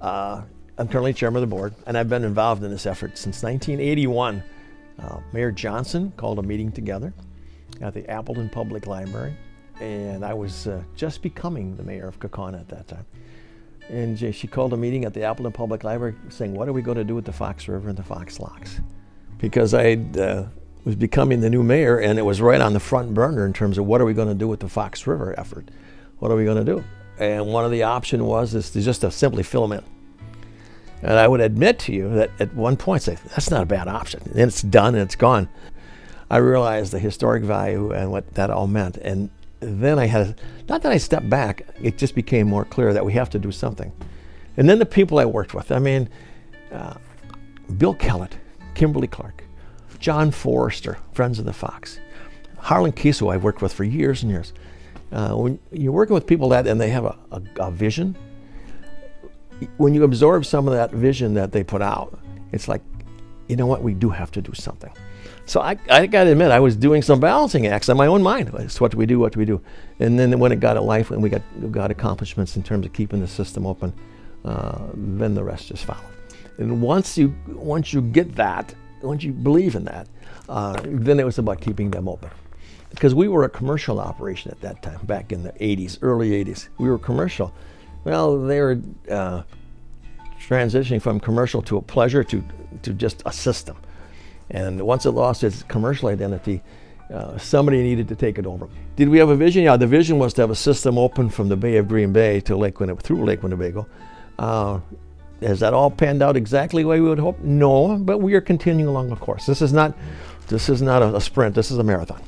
I'm currently chairman of the board, and I've been involved in this effort since 1981. Mayor Johnson called a meeting together at the Appleton Public Library, and I was just becoming the mayor of Kaukauna at that time. And she called a meeting at the Appleton Public Library saying, what are we going to do with the Fox River and the Fox Locks? Because I was becoming the new mayor, and it was right on the front burner in terms of what are we going to do with the Fox River effort? What are we going to do? And one of the options was just to simply fill them in. And I would admit to you that at one point, say, that's not a bad option. And it's done and it's gone. I realized the historic value and what that all meant. And then not that I stepped back, it just became more clear that we have to do something. And then the people I worked with, Bill Kellett, Kimberly Clark, John Forrester, Friends of the Fox, Harlan Kiesel I've worked with for years and years. When you're working with people and they have a vision, when you absorb some of that vision that they put out, it's like, you know what, we do have to do something. So I got to admit, I was doing some balancing acts in my own mind. It's what do we do? And then when it got to life and we got accomplishments in terms of keeping the system open, then the rest just followed. And once you get that, once you believe in that, then it was about keeping them open. Because we were a commercial operation at that time, back in the 80s, early 80s. We were commercial. Well, they were transitioning from commercial to a pleasure to just a system. And once it lost its commercial identity, somebody needed to take it over. Did we have a vision? Yeah, the vision was to have a system open from the Bay of Green Bay to through Lake Winnebago. Has that all panned out exactly the way we would hope? No, but we are continuing along the course. This is not a sprint, this is a marathon.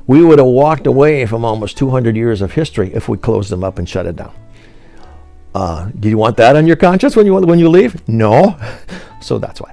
We would have walked away from almost 200 years of history if we closed them up and shut it down. Do you want that on your conscience when you leave? No. So that's why.